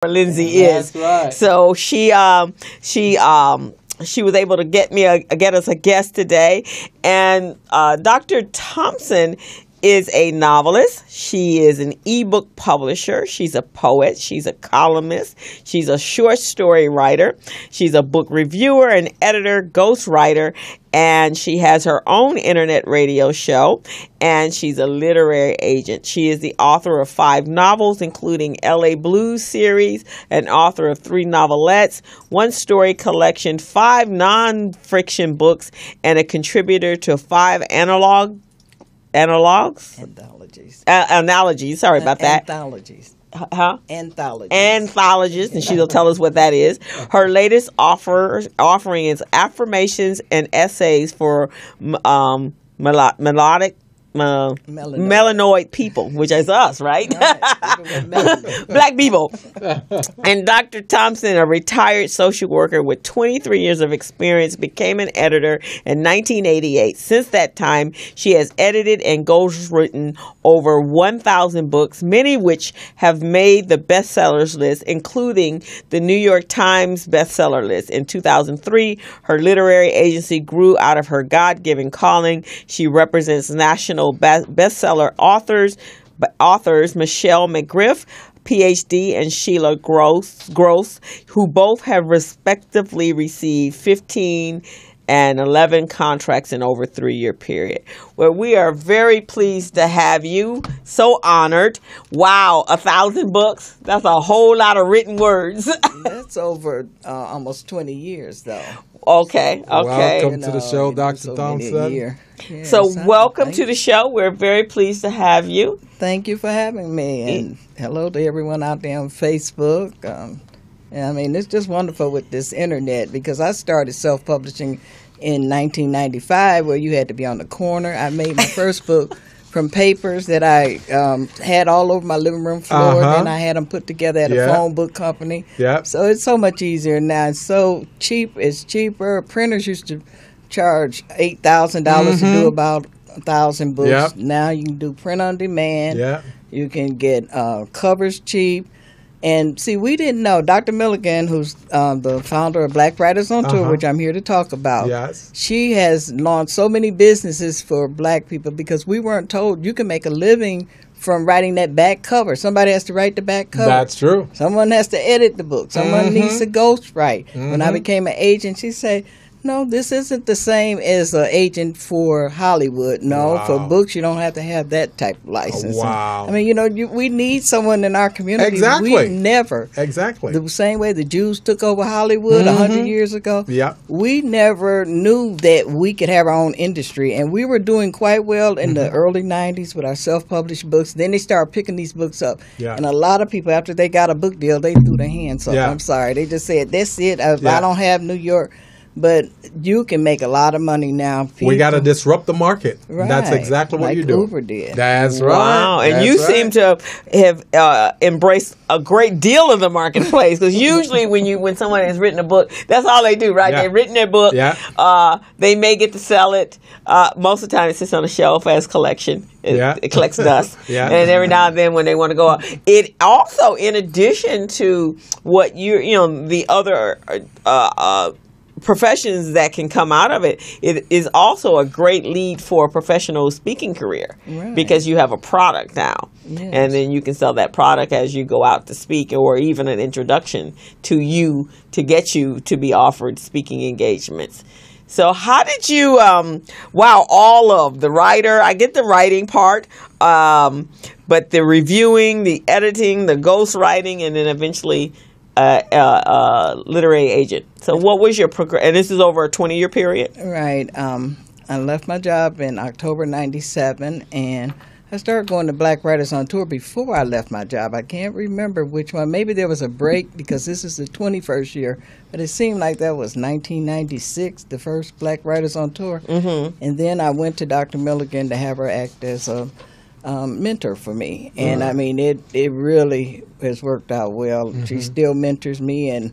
Lindsay is. That's right. So she was able to get us a guest today, and Dr. Thompson is a novelist. She is an ebook publisher. She's a poet. She's a columnist. She's a short story writer. She's a book reviewer, an editor, ghostwriter, and she has her own internet radio show, and she's a literary agent. She is the author of 5 novels, including LA Blues series, an author of 3 novelettes, 1 story collection, 5 non-fiction books, and a contributor to 5 anthologies. Sorry about that. Anthologies. Huh? Anthologies. Anthologists, and she'll tell us what that is. Her latest offering is affirmations and essays for melanoid people, which is us, right? Black people. And Dr. Thompson, a retired social worker with 23 years of experience, became an editor in 1988. Since that time, she has edited and ghostwritten over 1,000 books, many of which have made the bestsellers list, including the New York Times bestseller list. In 2003, her literary agency grew out of her God-given calling. She represents national bestseller authors Michelle McGriff, PhD, and Sheila Gross, who both have respectively received 15 and 11 contracts in over a 3-year period. Well, we are very pleased to have you. So honored. Wow, 1,000 books. That's a whole lot of written words. That's over almost 20 years, though. Okay. Welcome to the show, Dr. Thompson. Yes, So welcome to the show. We're very pleased to have you. Thank you for having me, and hello to everyone out there on Facebook. I mean, it's just wonderful with this internet, because I started self-publishing in 1995, where you had to be on the corner. I made my first book from papers that I had all over my living room floor, and I had them put together at a phone book company. So it's so much easier now. It's so cheap. It's cheaper. Printers used to charge $8,000 to do about 1,000 books. Now you can do print on demand. You can get covers cheap. And see, we didn't know. Dr. Milligan, who's the founder of Black Writers on Tour, which I'm here to talk about, she has launched so many businesses for black people, because we weren't told you can make a living from writing that back cover. Somebody has to write the back cover. That's true. Someone has to edit the book. Someone needs to ghostwrite. When I became an agent, she said, no, this isn't the same as an agent for Hollywood. No, for books, you don't have to have that type of license. Wow. I mean, we need someone in our community. Exactly. We never. Exactly. The same way the Jews took over Hollywood 100 years ago. We never knew that we could have our own industry. And we were doing quite well in the early 90s with our self-published books. Then they started picking these books up. And a lot of people, after they got a book deal, they threw their hands up. I'm sorry. They just said, that's it. I don't have New York. But you can make a lot of money now. We got to disrupt the market. That's exactly what you do. Uber did. That's right. Wow, and you seem to have embraced a great deal of the marketplace, because usually when someone has written a book, that's all they do, right? They've written their book. They may get to sell it. Most of the time, it sits on a shelf as collection. It collects dust. And every now and then when they want to go out. It also, in addition to what the other professions that can come out of it, it is also a great lead for a professional speaking career, because you have a product now, and then you can sell that product as you go out to speak, or even an introduction to you to get you to be offered speaking engagements. So how did you, all of the writer, I get the writing part, but the reviewing, the editing, the ghostwriting, and then eventually literary agent. So what was your and this is over a 20-year period? Right. I left my job in October 97, and I started going to Black Writers on Tour before I left my job. I can't remember which one. Maybe there was a break, because this is the 21st year, but it seemed like that was 1996, the first Black Writers on Tour. And then I went to Dr. Milligan to have her act as a mentor for me. And I mean, it really has worked out well. She still mentors me, and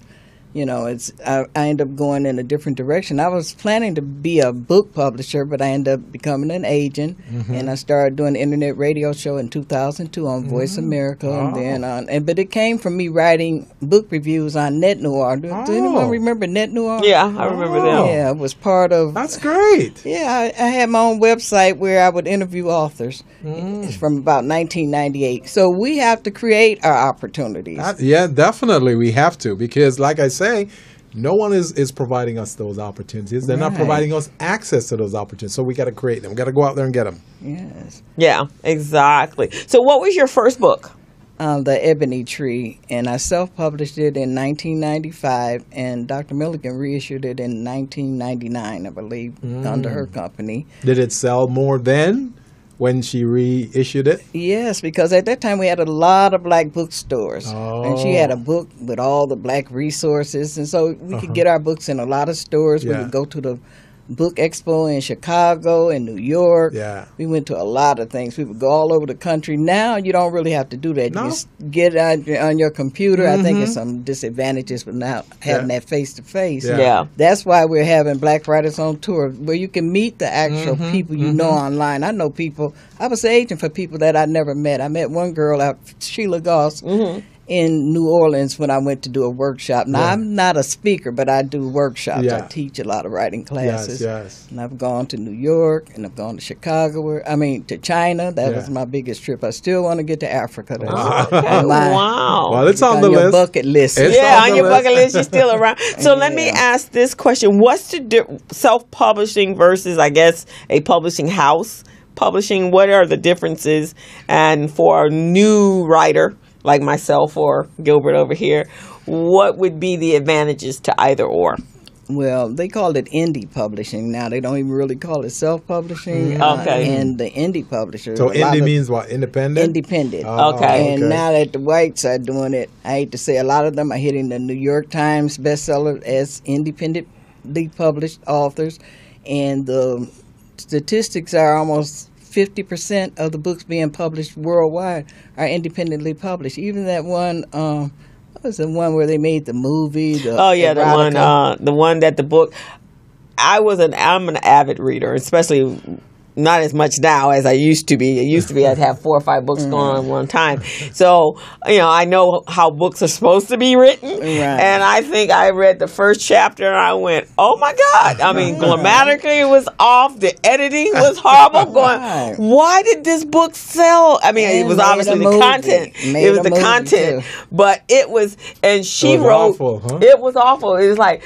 I ended up going in a different direction. I was planning to be a book publisher, but I ended up becoming an agent, and I started doing an internet radio show in 2002 on Voice America, and then but it came from me writing book reviews on Net Noir. Does anyone remember Net Noir? Yeah, I remember them. Yeah, it was part of. That's great. Yeah, I had my own website where I would interview authors. It's from about 1998. So we have to create our opportunities. Yeah, definitely we have to, because like I say, no one is providing us those opportunities. They're not providing us access to those opportunities. So we got to create them. We got to go out there and get them. Yes. Yeah, exactly. So what was your first book? The Ebony Tree, and I self-published it in 1995, and Dr. Milligan reissued it in 1999, I believe, under her company. Did it sell more then when she reissued it? Yes, because at that time we had a lot of black bookstores, and she had a book with all the black resources, and so we could get our books in a lot of stores. We would go to the Book Expo in Chicago and New York. Yeah. We went to a lot of things. We would go all over the country. Now you don't really have to do that. No. You just get on your computer. I think there's some disadvantages with not having that face-to-face. Yeah. That's why we're having Black Writers on Tour, where you can meet the actual people you know online. I know people. I was an agent for people that I never met. I met one girl, Sheila Goss, in New Orleans when I went to do a workshop. Now, I'm not a speaker, but I do workshops. Yeah. I teach a lot of writing classes. Yes. And I've gone to New York, and I've gone to Chicago, to China. That was my biggest trip. I still want to get to Africa. That's Wow. Well, it's on the your list. bucket list. It's on your bucket list. You're still around. So let me ask this question. What's the self-publishing versus, I guess, a publishing house publishing? What are the differences? And for a new writer like myself or Gilbert over here, what would be the advantages to either or? Well, they call it indie publishing now. They don't even really call it self-publishing. Okay. And the indie publishers. So indie means what? Independent? Independent. Okay. And now that the whites are doing it, I hate to say a lot of them are hitting the New York Times bestseller as independently published authors. And the statistics are almost 50% of the books being published worldwide are independently published. Even that one, what was the one where they made the movie? The one that the book. I'm an avid reader, especially not as much now as I used to be. It used to be I'd have 4 or 5 books going on at one time. So, I know how books are supposed to be written. Right. And I think I read the first chapter and I went, oh my God. I mean, grammatically it was off. The editing was horrible. Going, why did this book sell? I mean, it was obviously the content. It was the content. Too. But it was, and she wrote, awful, huh? It was awful. It was like,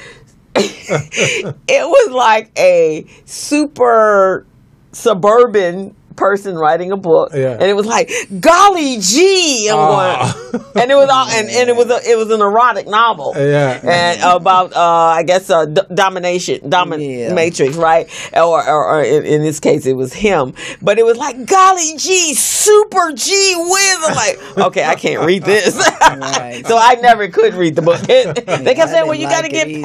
it was like a super suburban person writing a book, and it was like, golly gee, I'm going, and it was all, and it was an erotic novel, and about I guess dominatrix, right? Or in this case, it was him, but it was like, golly gee, super gee whiz. I'm like, okay, I can't read this, so I never could read the book. They kept saying, well, you got to get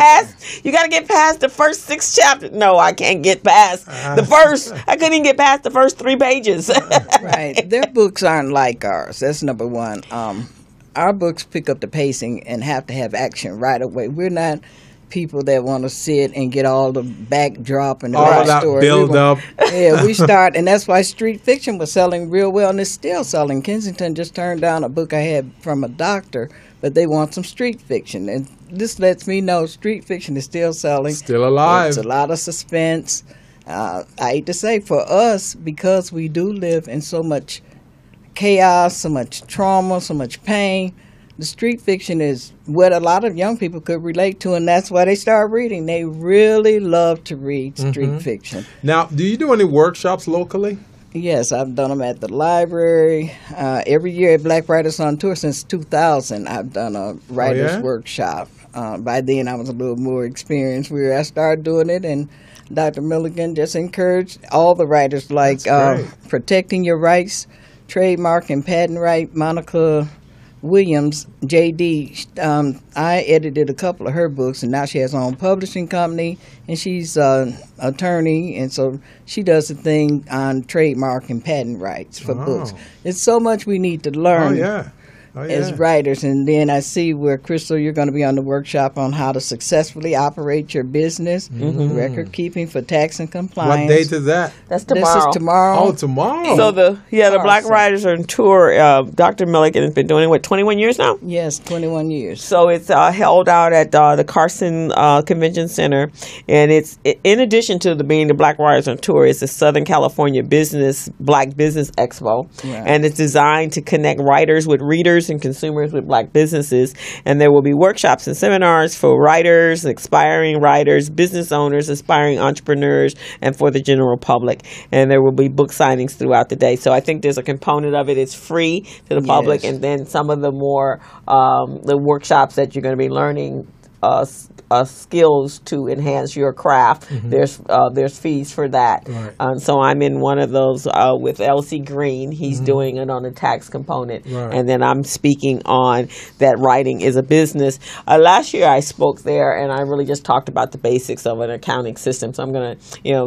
past the first 6 chapters. No, I can't get past the first. I couldn't even get past the first 3 pages. Right. Their books aren't like ours. That's number one. Our books pick up the pacing and have to have action right away. We're not people that want to sit and get all the backdrop and the backstory. Build up. Yeah, we start, and that's why street fiction was selling real well, and it's still selling. Kensington just turned down a book I had from a doctor, but they want some street fiction, and this lets me know street fiction is still selling. Still alive. It's a lot of suspense. I hate to say, for us, because we do live in so much chaos, so much trauma, so much pain, the street fiction is what a lot of young people could relate to, and that's why they start reading. They really love to read street fiction. Now, do you do any workshops locally? Yes, I've done them at the library. Every year at Black Writers on Tour since 2000, I've done a writer's workshop. By then, I was a little more experienced. I started doing it, and Dr. Milligan just encouraged all the writers, like Protecting Your Rights, Trademark and Patent Right, Monica Williams, J.D. I edited a couple of her books, and now she has her own publishing company, and she's an attorney, and so she does a thing on trademark and patent rights for books. It's so much we need to learn. as writers. And then I see where, Crystal, you're going to be on the workshop on how to successfully operate your business, record keeping for tax and compliance. What date is that? That's tomorrow. This is tomorrow. Oh, tomorrow. So the Black Writers are on tour. Dr. Milliken has been doing it, 21 years now? Yes, 21 years. So it's held out at the Carson Convention Center, and it's in addition to being the Black Writers on tour, it's the Southern California Black Business Expo, and it's designed to connect writers with readers and consumers with Black businesses. And there will be workshops and seminars for writers, aspiring writers, business owners, aspiring entrepreneurs, and for the general public. And there will be book signings throughout the day. So I think there's a component of it. It's free to the public, and then some of the more the workshops that you're going to be learning skills to enhance your craft. There's fees for that. So I'm in one of those with LC Green. He's doing it on the tax component, and then I'm speaking on that writing is a business. Last year I spoke there, and I really just talked about the basics of an accounting system. So I'm gonna,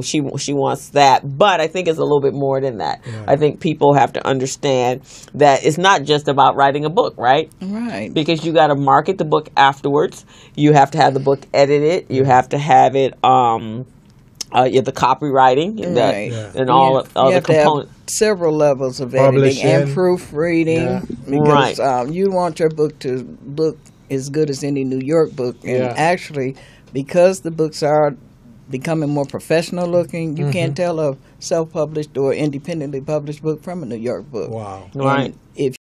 she wants that, but I think it's a little bit more than that. I think people have to understand that it's not just about writing a book, right? Right. Because you got to market the book afterwards. You have to have the book edited. You have to have it the copywriting and all of the components. Several levels of editing and proofreading, because you want your book to look as good as any New York book. And actually, because the books are becoming more professional looking, you can't tell a self-published or independently published book from a New York book. Wow. Right. If